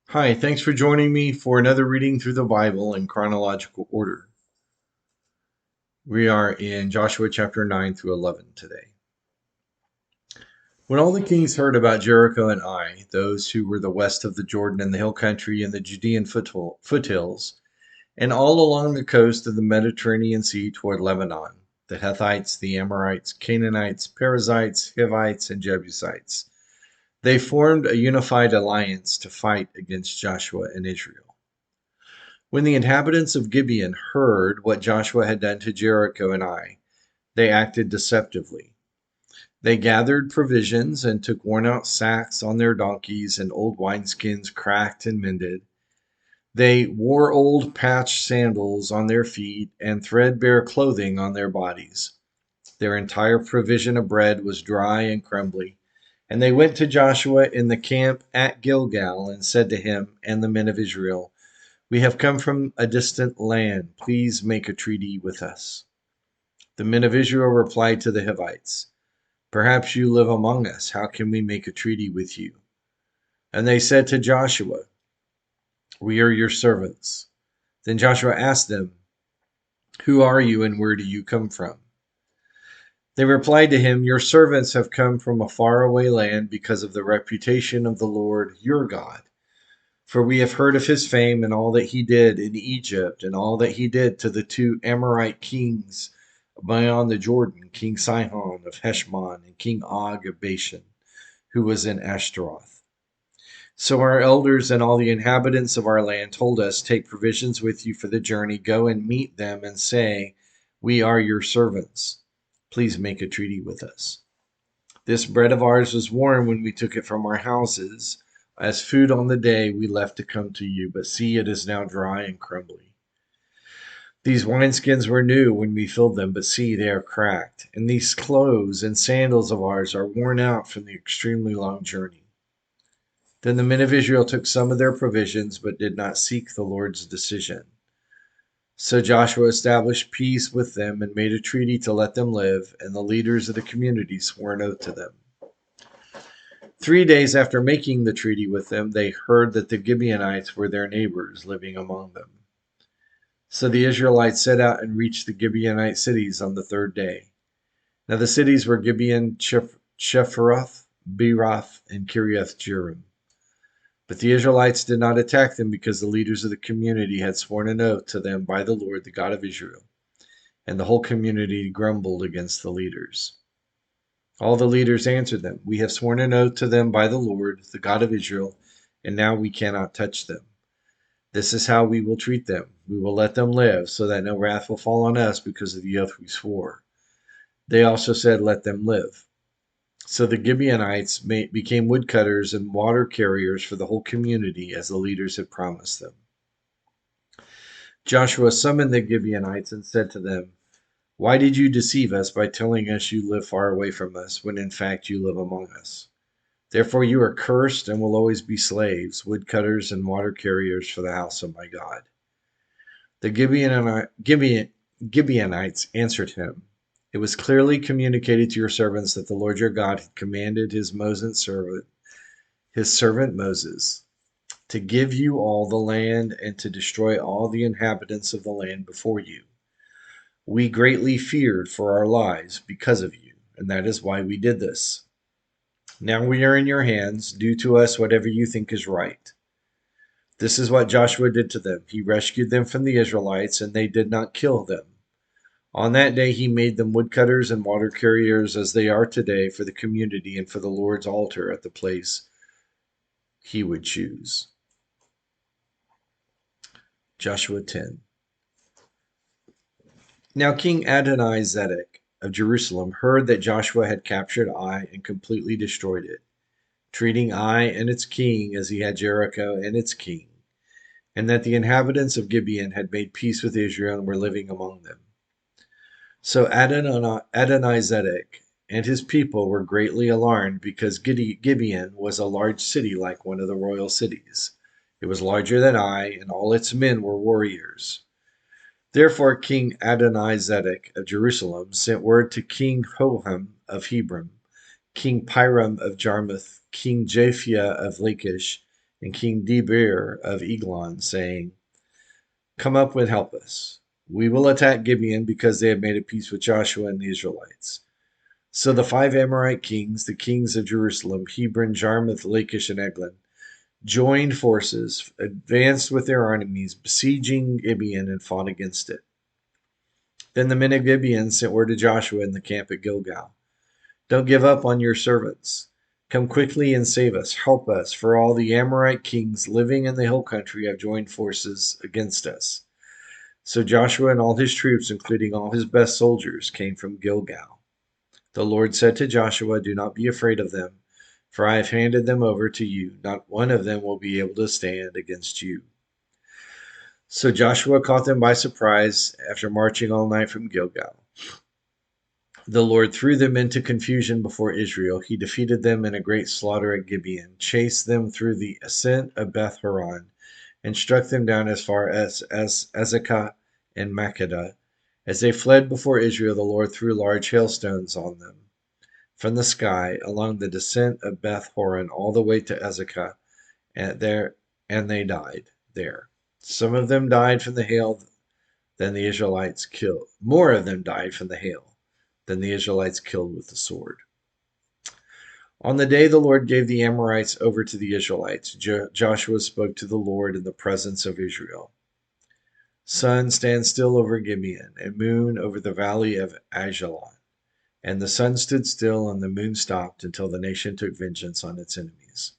Hi, thanks for joining me for another reading through the Bible in chronological order. We are in Joshua chapter 9 through 11 today. When all the kings heard about Jericho and Ai, those who were the west of the Jordan and the hill country and the Judean foothills, and all along the coast of the Mediterranean Sea toward Lebanon, the Hittites, the Amorites, Canaanites, Perizzites, Hivites, and Jebusites, they formed a unified alliance to fight against Joshua and Israel. When the inhabitants of Gibeon heard what Joshua had done to Jericho and Ai, they acted deceptively. They gathered provisions and took worn out sacks on their donkeys and old wineskins cracked and mended. They wore old patched sandals on their feet and threadbare clothing on their bodies. Their entire provision of bread was dry and crumbly. And they went to Joshua in the camp at Gilgal and said to him and the men of Israel, "We have come from a distant land. Please make a treaty with us." The men of Israel replied to the Hivites, "Perhaps you live among us. How can we make a treaty with you?" And they said to Joshua, "We are your servants." Then Joshua asked them, "Who are you and where do you come from?" They replied to him, "Your servants have come from a faraway land because of the reputation of the Lord your God. For we have heard of his fame and all that he did in Egypt and all that he did to the two Amorite kings beyond the Jordan, King Sihon of Heshbon and King Og of Bashan, who was in Ashtaroth. So our elders and all the inhabitants of our land told us, 'Take provisions with you for the journey. Go and meet them and say, we are your servants. Please make a treaty with us.' This bread of ours was warm when we took it from our houses, as food on the day we left to come to you, but see, it is now dry and crumbly. These wineskins were new when we filled them, but see, they are cracked. And these clothes and sandals of ours are worn out from the extremely long journey." Then the men of Israel took some of their provisions, but did not seek the Lord's decision. So Joshua established peace with them and made a treaty to let them live, and the leaders of the community swore an oath to them. 3 days after making the treaty with them, they heard that the Gibeonites were their neighbors living among them. So the Israelites set out and reached the Gibeonite cities on the third day. Now the cities were Gibeon, Shepharoth, Beeroth, and Kiriath Jearim. But the Israelites did not attack them because the leaders of the community had sworn an oath to them by the Lord, the God of Israel. And the whole community grumbled against the leaders. All the leaders answered them, "We have sworn an oath to them by the Lord, the God of Israel, and now we cannot touch them. This is how we will treat them. We will let them live, so that no wrath will fall on us because of the oath we swore." They also said, "Let them live." So the Gibeonites became woodcutters and water carriers for the whole community, as the leaders had promised them. Joshua summoned the Gibeonites and said to them, "Why did you deceive us by telling us you live far away from us, when in fact you live among us? Therefore you are cursed and will always be slaves, woodcutters and water carriers for the house of my God." The Gibeonites answered him, "It was clearly communicated to your servants that the Lord your God had commanded his servant Moses, to give you all the land and to destroy all the inhabitants of the land before you. We greatly feared for our lives because of you, and that is why we did this. Now we are in your hands. Do to us whatever you think is right." This is what Joshua did to them. He rescued them from the Israelites, and they did not kill them. On that day he made them woodcutters and water carriers, as they are today, for the community and for the Lord's altar at the place he would choose. Joshua 10. Now King Adoni-Zedek of Jerusalem heard that Joshua had captured Ai and completely destroyed it, treating Ai and its king as he had Jericho and its king, and that the inhabitants of Gibeon had made peace with Israel and were living among them. So Adoni-Zedek and his people were greatly alarmed, because Gibeon was a large city, like one of the royal cities. It was larger than Ai, and all its men were warriors. Therefore King Adoni-Zedek of Jerusalem sent word to King Hoham of Hebron, King Piram of Jarmuth, King Japhia of Lachish, and King Debir of Eglon, saying, "Come up and help us. We will attack Gibeon because they have made a peace with Joshua and the Israelites." So the 5 Amorite kings, the kings of Jerusalem, Hebron, Jarmuth, Lachish, and Eglon, joined forces, advanced with their armies, besieging Gibeon, and fought against it. Then the men of Gibeon sent word to Joshua in the camp at Gilgal, "Don't give up on your servants. Come quickly and save us. Help us, for all the Amorite kings living in the hill country have joined forces against us." So Joshua and all his troops, including all his best soldiers, came from Gilgal. The Lord said to Joshua, "Do not be afraid of them, for I have handed them over to you. Not one of them will be able to stand against you." So Joshua caught them by surprise after marching all night from Gilgal. The Lord threw them into confusion before Israel. He defeated them in a great slaughter at Gibeon, chased them through the ascent of Beth Horon, and struck them down as far as Azekah and Makkedah. As they fled before Israel, the Lord threw large hailstones on them from the sky along the descent of Beth Horon all the way to Azekah, and they died there. Some of them died from the hail than the Israelites killed. More of them died from the hail than the Israelites killed with the sword. On the day the Lord gave the Amorites over to the Israelites, Joshua spoke to the Lord in the presence of Israel. "Sun, stand still over Gibeon, and moon over the valley of Ajalon." And the sun stood still and the moon stopped until the nation took vengeance on its enemies.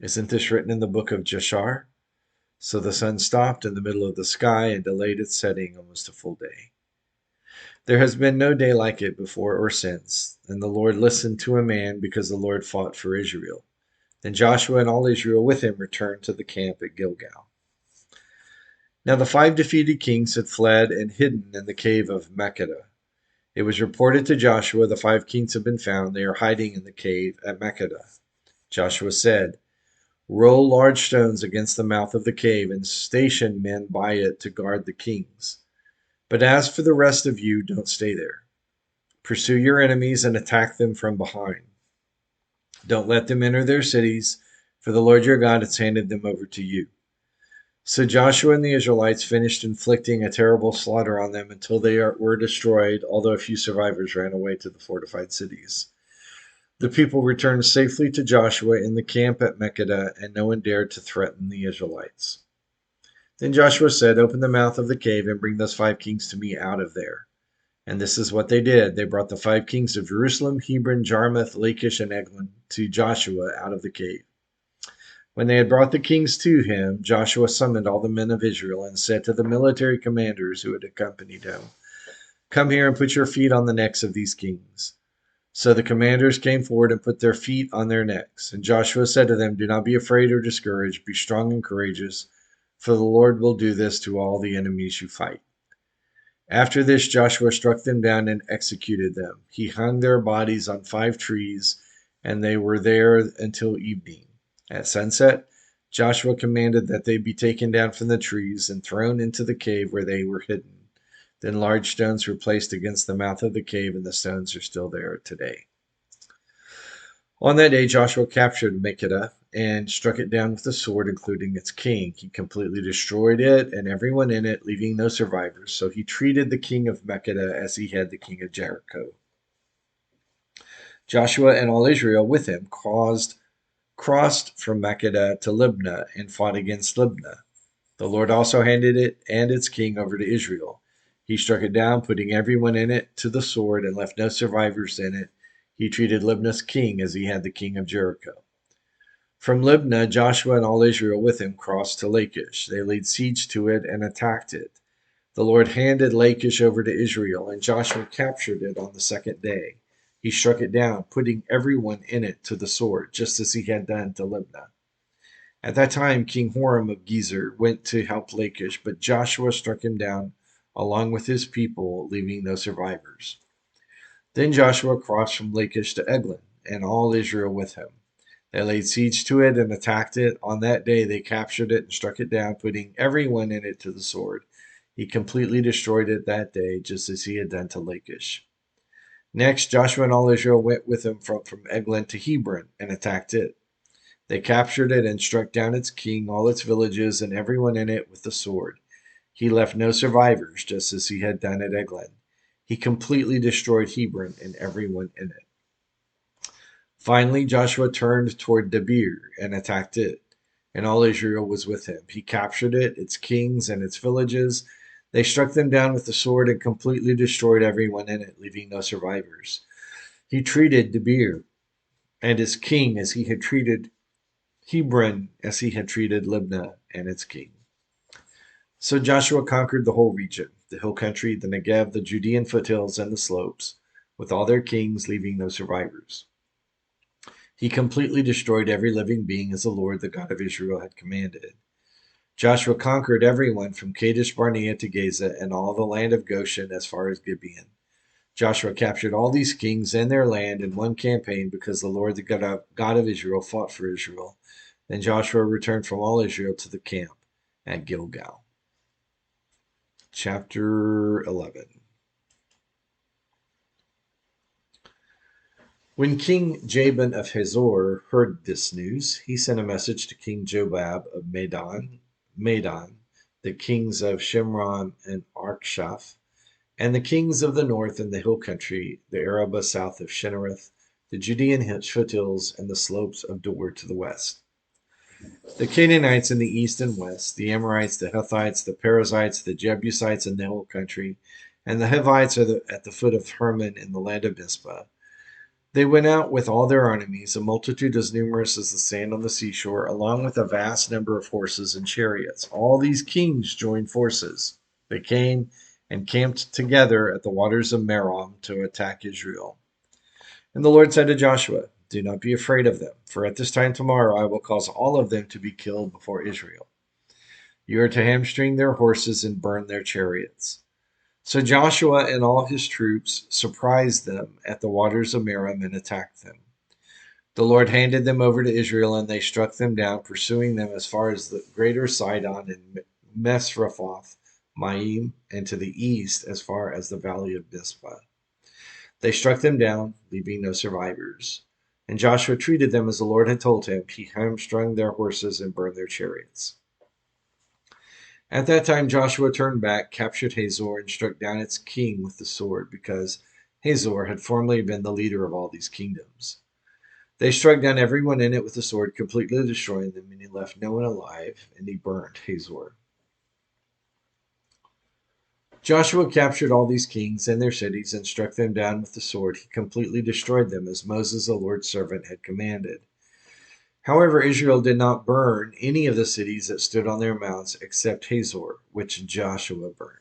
Isn't this written in the book of Jashar? So the sun stopped in the middle of the sky and delayed its setting almost a full day. There has been no day like it before or since. And the Lord listened to a man because the Lord fought for Israel. Then Joshua and all Israel with him returned to the camp at Gilgal. Now the 5 defeated kings had fled and hidden in the cave of Makkedah. It was reported to Joshua, "The 5 kings have been found. They are hiding in the cave at Makkedah." Joshua said, "Roll large stones against the mouth of the cave and station men by it to guard the kings. But as for the rest of you, don't stay there. Pursue your enemies and attack them from behind. Don't let them enter their cities, for the Lord your God has handed them over to you." So Joshua and the Israelites finished inflicting a terrible slaughter on them until they were destroyed, although a few survivors ran away to the fortified cities. The people returned safely to Joshua in the camp at Makkedah, and no one dared to threaten the Israelites. Then Joshua said, "Open the mouth of the cave and bring those 5 kings to me out of there." And this is what they did. They brought the 5 kings of Jerusalem, Hebron, Jarmuth, Lachish, and Eglon to Joshua out of the cave. When they had brought the kings to him, Joshua summoned all the men of Israel and said to the military commanders who had accompanied him, "Come here and put your feet on the necks of these kings." So the commanders came forward and put their feet on their necks. And Joshua said to them, "Do not be afraid or discouraged. Be strong and courageous, for the Lord will do this to all the enemies you fight." After this, Joshua struck them down and executed them. He hung their bodies on 5 trees, and they were there until evening. At sunset, Joshua commanded that they be taken down from the trees and thrown into the cave where they were hidden. Then large stones were placed against the mouth of the cave, and the stones are still there today. On that day, Joshua captured Makkedah and struck it down with the sword, including its king. He completely destroyed it and everyone in it, leaving no survivors. So he treated the king of Makkedah as he had the king of Jericho. Joshua and all Israel with him crossed from Makkedah to Libnah and fought against Libnah. The Lord also handed it and its king over to Israel. He struck it down, putting everyone in it to the sword, and left no survivors in it. He treated Libnah's king as he had the king of Jericho. From Libnah, Joshua and all Israel with him crossed to Lachish. They laid siege to it and attacked it. The Lord handed Lachish over to Israel, and Joshua captured it on the second day. He struck it down, putting everyone in it to the sword, just as he had done to Libnah. At that time, King Horam of Gezer went to help Lachish, but Joshua struck him down along with his people, leaving no survivors. Then Joshua crossed from Lachish to Eglon, and all Israel with him. They laid siege to it and attacked it. On that day they captured it and struck it down, putting everyone in it to the sword. He completely destroyed it that day, just as he had done to Lachish. Next, Joshua and all Israel went with him from Eglon to Hebron and attacked it. They captured it and struck down its king, all its villages, and everyone in it with the sword. He left no survivors, just as he had done at Eglon. He completely destroyed Hebron and everyone in it. Finally, Joshua turned toward Debir and attacked it, and all Israel was with him. He captured it, its kings, and its villages. They struck them down with the sword and completely destroyed everyone in it, leaving no survivors. He treated Debir and its king as he had treated Hebron, as he had treated Libnah and its king. So Joshua conquered the whole region, the hill country, the Negev, the Judean foothills, and the slopes, with all their kings, leaving no survivors. He completely destroyed every living being as the Lord, the God of Israel, had commanded. Joshua conquered everyone from Kadesh Barnea to Gaza and all the land of Goshen as far as Gibeon. Joshua captured all these kings and their land in one campaign because the Lord, the God of Israel, fought for Israel. Then Joshua returned from all Israel to the camp at Gilgal. Chapter 11. When King Jabin of Hazor heard this news, he sent a message to King Jobab of Madon, the kings of Shimron and Archshaph, and the kings of the north and the hill country, the Arabah south of Shinnereth, the Judean foothills, and the slopes of Dor to the west, the Canaanites in the east and west, the Amorites, the Hittites, the Perizzites, the Jebusites in the hill country, and the Hivites at the foot of Hermon in the land of Mizpah. They went out with all their armies, a multitude as numerous as the sand on the seashore, along with a vast number of horses and chariots. All these kings joined forces. They came and camped together at the waters of Merom to attack Israel. And the Lord said to Joshua, "Do not be afraid of them, for at this time tomorrow I will cause all of them to be killed before Israel. You are to hamstring their horses and burn their chariots." So Joshua and all his troops surprised them at the waters of Merom and attacked them. The Lord handed them over to Israel, and they struck them down, pursuing them as far as the greater Sidon and Mesrephoth Maim, and to the east as far as the valley of Mizpah. They struck them down, leaving no survivors. And Joshua treated them as the Lord had told him. He hamstrung their horses and burned their chariots. At that time Joshua turned back, captured Hazor, and struck down its king with the sword, because Hazor had formerly been the leader of all these kingdoms. They struck down everyone in it with the sword, completely destroying them, and he left no one alive, and he burned Hazor. Joshua captured all these kings and their cities and struck them down with the sword. He completely destroyed them, as Moses, the Lord's servant, had commanded. However, Israel did not burn any of the cities that stood on their mounts except Hazor, which Joshua burned.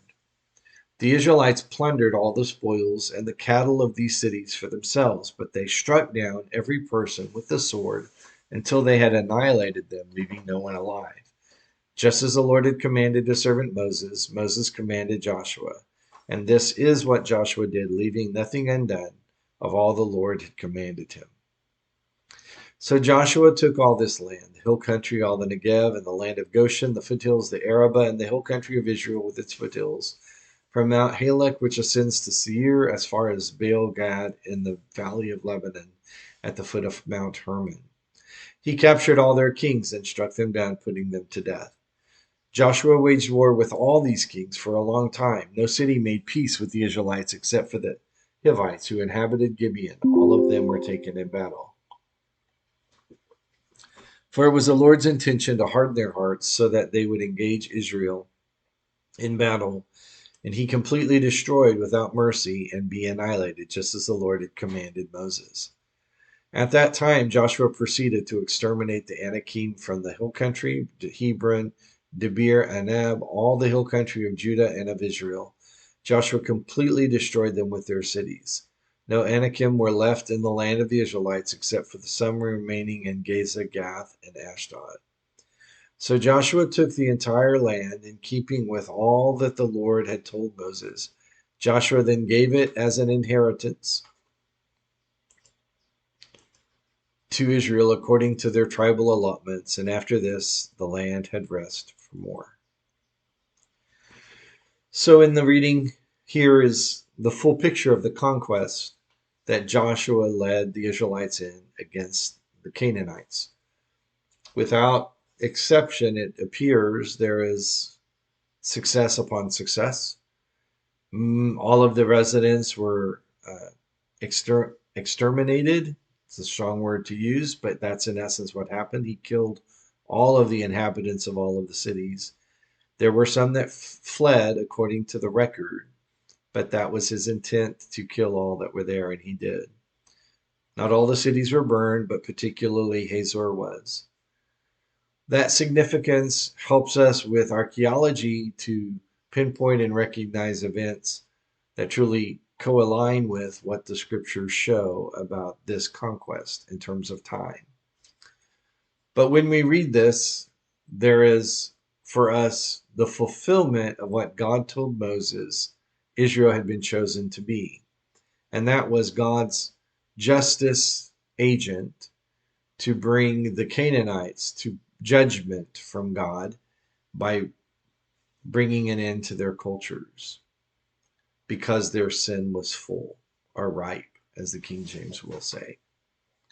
The Israelites plundered all the spoils and the cattle of these cities for themselves, but they struck down every person with the sword until they had annihilated them, leaving no one alive. Just as the Lord had commanded his servant Moses, Moses commanded Joshua. And this is what Joshua did, leaving nothing undone of all the Lord had commanded him. So Joshua took all this land, the hill country, all the Negev, and the land of Goshen, the foothills, the Arabah, and the hill country of Israel with its foothills, from Mount Halak, which ascends to Seir, as far as Baal Gad in the valley of Lebanon, at the foot of Mount Hermon. He captured all their kings and struck them down, putting them to death. Joshua waged war with all these kings for a long time. No city made peace with the Israelites except for the Hivites who inhabited Gibeon. All of them were taken in battle. For it was the Lord's intention to harden their hearts so that they would engage Israel in battle, and he completely destroyed without mercy and be annihilated, just as the Lord had commanded Moses. At that time, Joshua proceeded to exterminate the Anakim from the hill country, Hebron, Debir, Anab, all the hill country of Judah and of Israel. Joshua completely destroyed them with their cities. No Anakim were left in the land of the Israelites except for some remaining in Gaza, Gath, and Ashdod. So Joshua took the entire land in keeping with all that the Lord had told Moses. Joshua then gave it as an inheritance to Israel according to their tribal allotments, and after this the land had rest from war. So in the reading here is the full picture of the conquest that Joshua led the Israelites in against the Canaanites. Without exception, it appears there is success upon success. All of the residents were exterminated. It's a strong word to use, but that's in essence what happened. He killed all of the inhabitants of all of the cities. There were some that fled according to the record, but that was his intent to kill all that were there, and he did. Not all the cities were burned, but particularly Hazor was. That significance helps us with archaeology to pinpoint and recognize events that truly co-align with what the scriptures show about this conquest in terms of time. But when we read this, there is for us the fulfillment of what God told Moses Israel had been chosen to be. And that was God's justice agent to bring the Canaanites to judgment from God by bringing an end to their cultures because their sin was full or ripe, as the King James will say.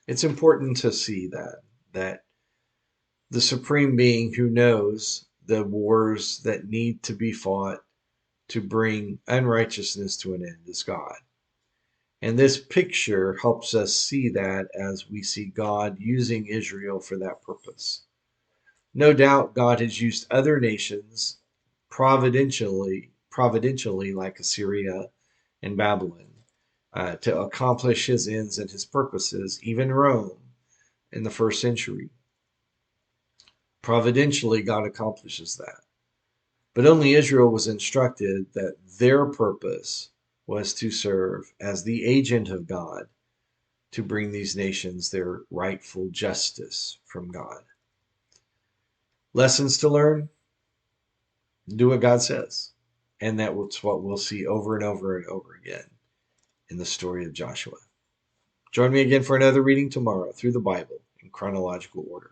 It's important to see that the supreme being who knows the wars that need to be fought to bring unrighteousness to an end is God. And this picture helps us see that as we see God using Israel for that purpose. No doubt God has used other nations providentially like Assyria and Babylon, to accomplish his ends and his purposes, even Rome in the first century. Providentially, God accomplishes that. But only Israel was instructed that their purpose was to serve as the agent of God to bring these nations their rightful justice from God. Lessons to learn: do what God says. And that's what we'll see over and over and over again in the story of Joshua. Join me again for another reading tomorrow through the Bible in chronological order.